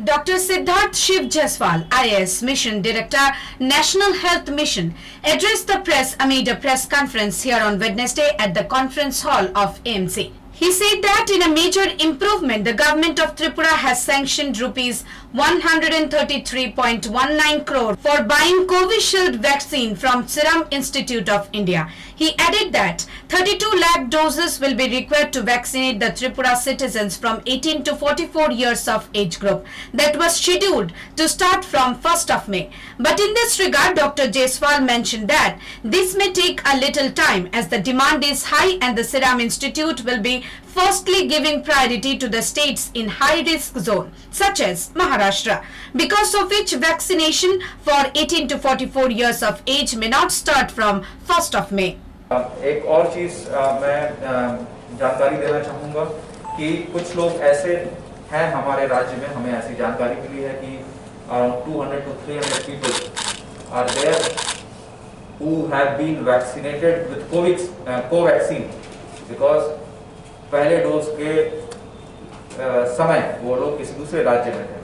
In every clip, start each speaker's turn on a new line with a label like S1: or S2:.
S1: Dr. Siddharth Shiv Jaiswal, IAS Mission Director, National Health Mission, addressed the press amid a press conference here on Wednesday at the conference hall of AMC. He said that in a major improvement, the government of Tripura has sanctioned rupees 133.19 crore for buying Covishield vaccine from Serum Institute of India. He added that 32 lakh doses will be required to vaccinate the Tripura citizens from 18 to 44 years of age group. That was scheduled to start from 1st of May. But in this regard, Dr. Jaiswal mentioned that this may take a little time as the demand is high and the Serum Institute will be firstly giving priority to the states in high-risk zone such as Maharashtra, because of which vaccination for 18 to 44 years of age may not start from 1st of May.
S2: एक और चीज़ मैं जानकारी देना चाहूँगा कि कुछ लोग ऐसे हैं हमारे राज्य में, हमें ऐसी जानकारी मिली है कि around 200 to 300 people are there who have been vaccinated with Covaxin because पहले डोज के समय वो लोग किसी दूसरे राज्य में थे।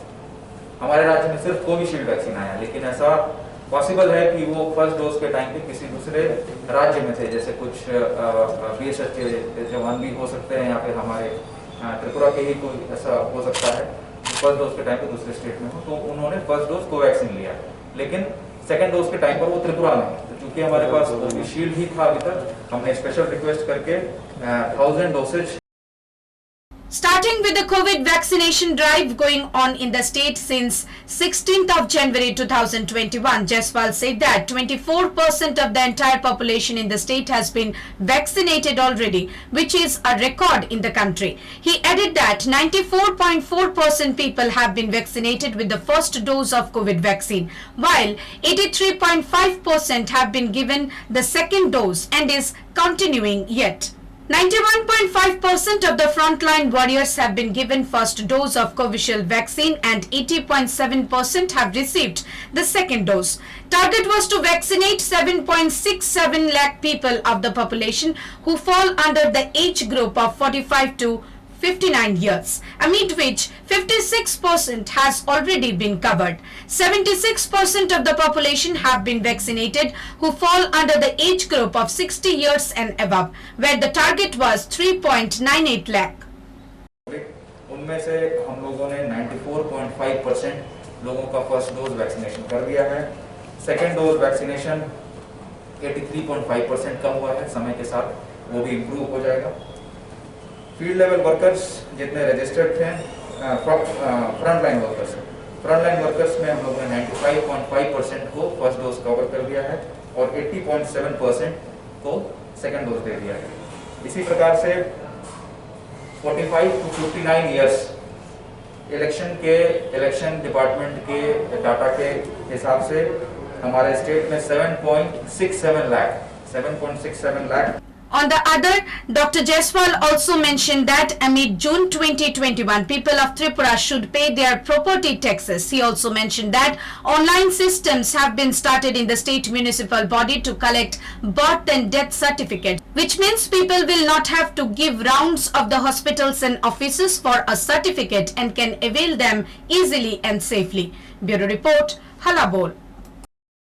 S2: हमारे राज्य में सिर्फ कोविशील्ड वैक्सीन आया, लेकिन ऐसा पॉसिबल है कि वो फर्स्ट डोज के टाइम पे किसी दूसरे राज्य में थे, जैसे कुछ बीएसएफ के जवान भी हो सकते हैं या फिर हमारे त्रिपुरा के ही कोई ऐसा हो सकता है फर्स्ट डोज के टाइम पे दूसरे स्टेट में हो, तो उन्होंने फर्स्ट डोज कोवैक्सीन लिया, लेकिन सेकेंड डोज के टाइम पर वो त्रिपुरा में। तो चूंकि हमारे पास कोविशील्ड ही था अभी तक, हमने स्पेशल रिक्वेस्ट करके 1000 dosage.
S1: Starting with the COVID vaccination drive going on in the state since 16th of January 2021, Jaiswal said that 24% of the entire population in the state has been vaccinated already, which is a record in the country. He added that 94.4% people have been vaccinated with the first dose of COVID vaccine, while 83.5% have been given the second dose and is continuing yet. 91.5% of the frontline warriors have been given first dose of Covishield vaccine and 80.7% have received the second dose. Target was to vaccinate 7.67 lakh people of the population who fall under the age group of 45 to 59 years, amid which 56% has already been covered. 76% of the population have been vaccinated who fall under the age group of 60 years and above, where the target was 3.98 lakh.
S2: उनमें से हम लोगों ने 94.5% लोगों का first dose vaccination कर दिया है। सेकेंड डोज वैक्सीनेशन 83.5% का हुआ है, समय के साथ वो भी इम्प्रूव हो जाएगा। फील्ड लेवल वर्कर्स जितने रजिस्टर्ड थे, फ्रंटलाइन वर्कर्स में हम लोगों ने 95.5% को फर्स्ट डोज कवर कर दिया है और 80.7% को सेकेंड डोज दे दिया है। इसी प्रकार से 45 to 59 इयर्स इलेक्शन डिपार्टमेंट के डाटा के हिसाब से हमारे स्टेट में 7.67 lakh.
S1: On the other, Dr. Jaiswal also mentioned that amid June 2021, people of Tripura should pay their property taxes. He also mentioned that online systems have been started in the state municipal body to collect birth and death certificates, which means people will not have to give rounds of the hospitals and offices for a certificate and can avail them easily and safely. Bureau Report, Halabol.